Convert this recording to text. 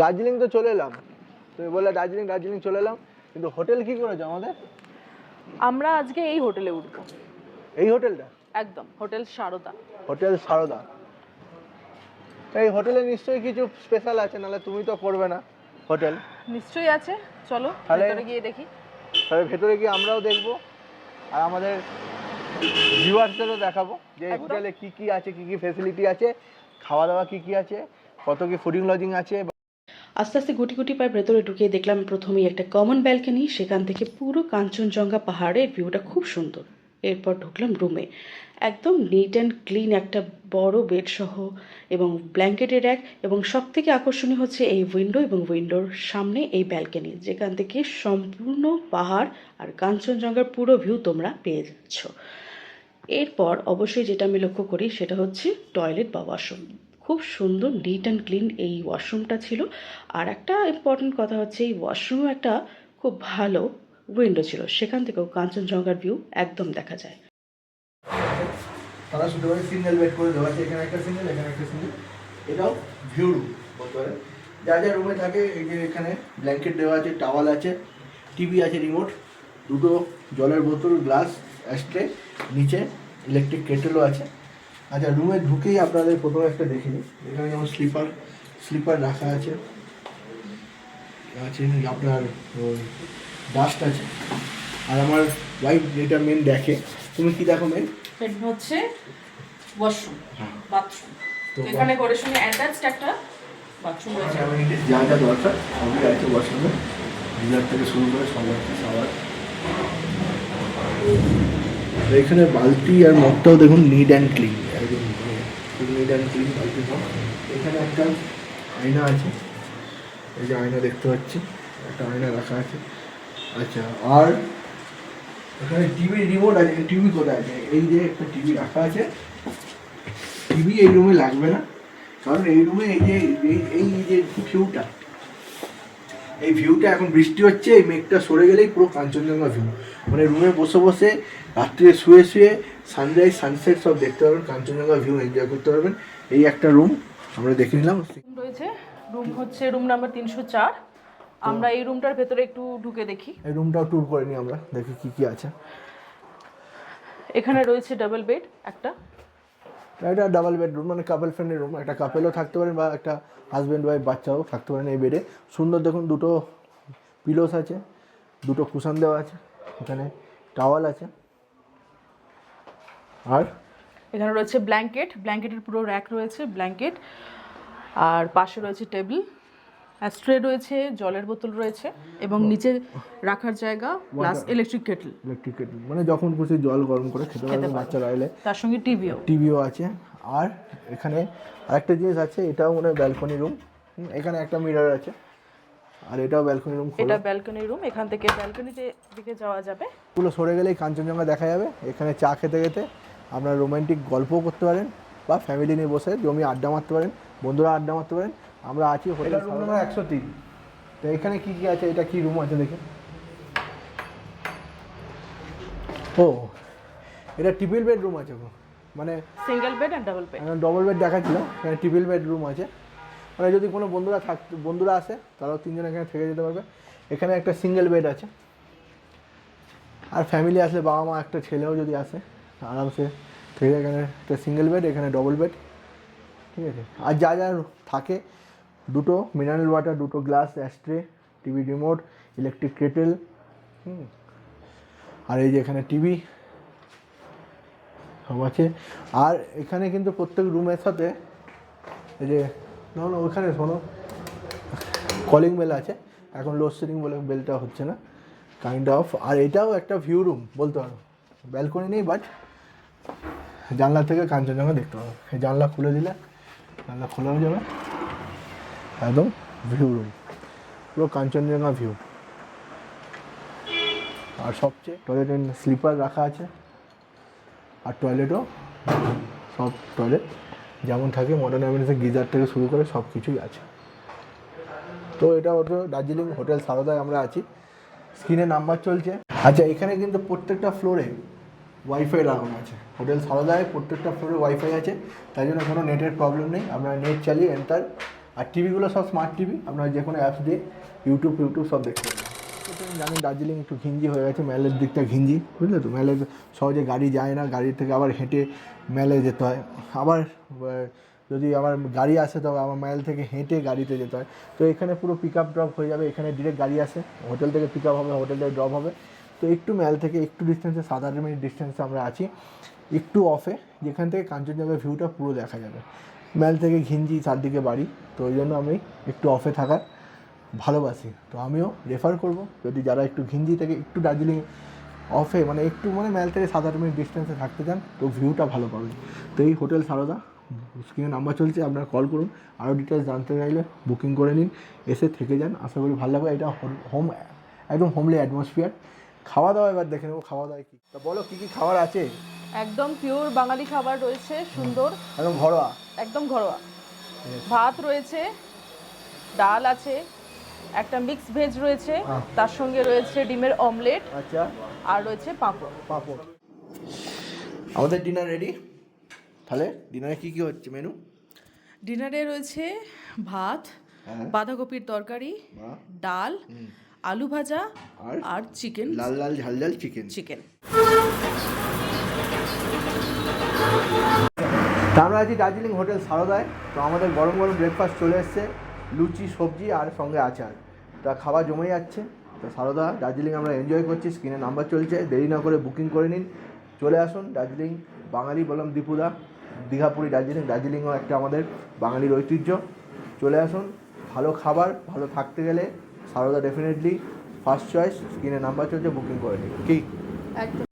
দার্জিলিং তো চলে এলাম, তুমি বললে দার্জিলিং চলে এলাম, কিন্তু হোটেল কি করেছো আমাদের? আমরা আজকে এই হোটেলে উঠবো। এই হোটেলটা? একদম, হোটেল সারদা। হোটেল সারদা। এই হোটেলে নিশ্চয়ই কিছু স্পেশাল আছে, নাহলে তুমি তো করবে না হোটেল। নিশ্চয়ই আছে, চলো ভেতরে গিয়ে দেখি। তাহলে ভেতরে গিয়ে আমরাও দেখবো, আর আমাদের ভিউয়ার্সদেরও দেখাবো যে এই হোটেলে কি কি আছে, কি কি ফ্যাসিলিটি আছে, খাওয়া দাওয়া কি কি আছে, কত কি ফুডিং লজিং আছে। আস্তে আস্তে গুটি গুটি পায়ে ভেতরে ঢুকে দেখলাম প্রথমেই একটা কমন ব্যালকনি, সেখান থেকে পুরো কাঞ্চনজঙ্ঘা পাহাড়ের ভিউটা খুব সুন্দর। এরপর ঢুকলাম রুমে, একদম নিট অ্যান্ড ক্লিন, একটা বড় বেড সহ এবং ব্ল্যাঙ্কেটের র্যাক, এবং সব থেকে আকর্ষণীয় হচ্ছে এই উইন্ডো এবং উইন্ডোর সামনে এই ব্যালকনি, যেখান থেকে সম্পূর্ণ পাহাড় আর কাঞ্চনজঙ্ঘার পুরো ভিউ তোমরা পেয়ে যাচ্ছ। এরপর অবশ্যই যেটা আমি লক্ষ্য করি সেটা হচ্ছে টয়লেট বা ওয়াশরুম। খুব সুন্দর নিট অ্যান্ড ক্লিন এই ওয়াশরুমটা ছিল। আর একটা ইম্পর্টেন্ট কথা হচ্ছে এই ওয়াশরুমও একটা খুব ভালো উইন্ডো ছিল, সেখান থেকেও কাঞ্চনজঙ্ঘার ভিউ একদম দেখা যায়। তারা শুধু সিঙ্গেল বেড করে দেওয়া আছে, এখানে একটা সিঙ্গেল, এখানে একটা সিঙ্গেল। এটাও ভিউ রুম বলতে পারে। যা যা রুমে থাকে, এই যে এখানে ব্ল্যাঙ্কেট দেওয়া আছে, টাওয়াল আছে, টিভি আছে, রিমোট, দুটো জলের বোতল, গ্লাস, অ্যাস্ট্রে, নিচে ইলেকট্রিক কেটেলও আছে। আচ্ছা, রুমে ঢুকেই আপনাদের প্রথমে একটা দেখে নিই, এখানে যেমন স্লিপার রাখা আছে, আছে আপনার ডাস্ট আছে। আর আমার ওয়াইফ যেটা মেন দেখে, তুমি কি দেখো মেন? এটা হচ্ছে ওয়াশরুম, বাথরুম। এখানে করে শুনে অ্যাটাচড একটা বাথরুম রয়েছে। যা যা দরকার সবই আছে ওয়াশরুমে, গিজার থেকে শুরু করে সব আছে, সাবান। এখানে বালতি আর মগটাও দেখুন নিট অ্যান্ড ক্লিন, একদম নিট অ্যান্ড ক্লিন বালতি মগ। এখানে একটা আয়না আছে, এই যে আয়না দেখতে পাচ্ছি, একটা আয়না রাখা আছে। আচ্ছা, আর এখানে টিভি রিমোট আছে। টিভি কোথায় আছে? এই যে একটা টিভি রাখা আছে। টিভি এই রুমে লাগবে না, কারণ এই রুমে এই যে ভিউটা, এই ভিউটা এখন বৃষ্টি হচ্ছে, এই মেঘটা সরে গেলেই পুরো কাঞ্চনজঙ্ঘা ভিউ, মানে রুমে বসে বসে রাত্রে শুয়ে সানরাইজ সানসেট সব দেখতে পারবেন, কাঞ্চনজঙ্ঘা ভিউ এনজয় করতে পারবেন। এই একটা রুম আমরা দেখে নিলাম। রয়েছে রুম হচ্ছে রুম নাম্বার 304। আমরা এই রুমটার ভেতরে একটু ঢুকে দেখি। এই রুমটাও ট্যুর করে নিই আমরা, দেখি কি কি আছে। এখানে রয়েছে ডাবল বেড একটা। এটা ডাবল বেডরুম, মানে কাপল ফ্রেন্ডের রুম, একটা কাপেলও থাকতে পারেন বা একটা হাজব্যান্ড ওয়াইফ বাচ্চাও থাকতে পারেন এই বেডে। সুন্দর দেখুন, দুটো পিলোস আছে, দুটো কুশন দেওয়া আছে, এখানে টাওয়াল আছে, আর এখানে রয়েছে ব্ল্যাঙ্কেটের পুরো র্যাক রয়েছে, ব্ল্যাঙ্কেট। আর পাশে রয়েছে টেবিল, অ্যাস্ট্রে রয়েছে, জলের বোতল রয়েছে, এবং নিচে রাখার জায়গা প্লাস ইলেকট্রিক কেটল, মানে যখন খুশি জল গরম করে খেতে পারবেন বাচ্চারা এলে। তার সঙ্গে টিভিও আছে। আর এখানে আরেকটা জিনিস আছে, এটাও মনে হয় ব্যালকনি রুম। এখানে একটা মিরর আছে, আর এটাও ব্যালকনি রুম। এটা ব্যালকনি রুম, এখান থেকে ব্যালকনিতে দিকে যাওয়া যাবে। পুরো সরে গেলেই কাঞ্চনজঙ্ঘা দেখা যাবে। এখানে চা খেতে খেতে আপনারা রোমান্টিক গল্পও করতে পারেন, বা ফ্যামিলি নিয়ে বসে জমি আড্ডা মারতে পারেন, বন্ধুরা আড্ডা মারতে পারেন। আমরা আছি হোটেল রুম নাম্বার 103। তো এখানে কি কি আছে, এটা কি রুম আছে দেখে। ও, এটা ট্রিপল বেডরুম আছে, মানে সিঙ্গেল বেড আর ডাবল বেড। ডবল বেড দেখাচ্ছিল, এখানে ট্রিপল বেডরুম আছে। মানে যদি কোনো বন্ধুরা আসে, তারাও তিনজন এখানে থেকে যেতে পারবে। এখানে একটা সিঙ্গেল বেড আছে, আর ফ্যামিলি আসলে বাবা মা একটা ছেলেও যদি আসে আরামসে থেকে, এখানে একটা সিঙ্গেল বেড, এখানে ডবল বেড, ঠিক আছে। আর যা যা থাকে, দুটো মিনারেল ওয়াটার, দুটো glass, ashtray, TV remote, electric kettle, আর এই যে এখানে টিভি সব আছে। আর এখানে কিন্তু প্রত্যেক রুমের সাথে এই যে না ওইখানে শোনো কলিং বেল আছে, এখন লোডশেডিং বলে বেলটা হচ্ছে না, কাইন্ড অফ। আর এটাও একটা ভিউ রুম বলতে পারো, ব্যালকনি নেই, বাট জানলা থেকে কাঞ্চনজঙ্ঘা দেখতে পাবো। এই জানলা খুলে দিলে জানলা খোলাও যাবে, একদম ভিউ রুম, পুরো কাঞ্চনজঙ্ঘা ভিউ। আর সবচেয়ে টয়লেটে স্লিপার রাখা আছে, আর টয়লেটও সব টয়লেট যেমন থাকে মডার্ন অ্যামেনিটিস, গিজার থেকে শুরু করে সব কিছুই আছে। তো এটা হচ্ছে দার্জিলিং হোটেল সারদায় আমরা আছি, স্ক্রিনে নাম্বার চলছে। আচ্ছা, এখানে কিন্তু প্রত্যেকটা ফ্লোরে ওয়াইফাই লাগানো আছে। হোটেল সারদায় প্রত্যেকটা ফ্লোরে ওয়াইফাই আছে, তাই জন্য কোনো নেটের প্রবলেম নেই। আপনারা নেট চালিয়ে এন্টার আর টিভিগুলো সব স্মার্ট টিভি, আপনারা যে কোনো অ্যাপস দিয়ে ইউটিউব সব দেখতে পাবেন। জানি দার্জিলিং একটু ঘিঞ্জি হয়ে গেছে, ম্যালের দিকটা ঘিঞ্জি, বুঝলে তো, ম্যালে সহজে গাড়ি যায় না, গাড়ি থেকে আবার হেঁটে ম্যালে যেতে হয়, আবার যদি আমার গাড়ি আসে তবে আমার ম্যাল থেকে হেঁটে গাড়িতে যেতে হয়। তো এখানে পুরো পিক আপ ড্রপ হয়ে যাবে, এখানে ডিরেক্ট গাড়ি আসে, হোটেল থেকে পিক আপ হবে, হোটেল থেকে ড্রপ হবে। তো একটু ম্যাল থেকে একটু ডিস্টেন্সে 7-8 মিনিট ডিস্টেন্সে আমরা আছি, একটু অফে, যেখান থেকে কাঞ্চনজঙ্ঘার ভিউটা পুরো দেখা যাবে। ম্যাল থেকে ঘিঞ্জি চারদিকে বাড়ি, তো ওই জন্য আমি একটু অফে থাকার ভালোবাসি। তো আমিও রেফার করব, যদি যারা একটু ঘিঞ্জি থেকে একটু দার্জিলিং অফে মানে একটু মানে ম্যাল থেকে 7-8 মিনিট ডিস্টেন্সে থাকতে চান, তো ভিউটা ভালো পাবেন। তো এই হোটেল সারদা, স্ক্রিনে নাম্বার চলছে, আপনারা কল করুন, আরও ডিটেলস জানতে চাইলে বুকিং করে নিন, এসে থেকে যান, আশা করি ভালো লাগবে। এটা হোম, একদম হোমলি অ্যাটমসফিয়ার। খাওয়া দাওয়া এবার দেখে নেবো, খাওয়া দাওয়ায় কী, তা বলো কী কী খাবার আছে? একদম পিওর বাঙালি খাবার রয়েছে, সুন্দর, একদম ঘরোয়া। একদম ঘরোয়া। ভাত রয়েছে, ডাল আছে, একটা মিক্স ভেজ রয়েছে, তার সঙ্গে রয়েছে ডিমের অমলেট, আচ্ছা, আর রয়েছে পাঁপড়। আমাদের ডিনার রেডি। তাহলে ডিনারে কী কী হচ্ছে মেনু? ডিনারে রয়েছে ভাত, বাঁধাকপির তরকারি, ডাল, আলু ভাজা আর চিকেন, লাল লাল ঝাল ঝাল চিকেন। তা আমরা আছি দার্জিলিং হোটেল সারদায়। তো আমাদের গরম গরম ব্রেকফাস্ট চলে এসছে, লুচি, সবজি আর সঙ্গে আচার। তা খাবার জমে যাচ্ছে। তো সারদা দার্জিলিং আমরা এনজয় করছি, স্ক্রিনে নাম্বার চলছে, দেরি না করে বুকিং করে নিন, চলে আসুন দার্জিলিং। বাঙালি বললাম দীপুদা, দীঘাপুরি দার্জিলিংও একটা আমাদের বাঙালির ঐতিহ্য। চলে আসুন, ভালো খাবার, ভালো থাকতে গেলে সারদা ডেফিনেটলি ফার্স্ট চয়েস। স্ক্রিনে নাম্বার চলছে, বুকিং করে নিন। কি একদম।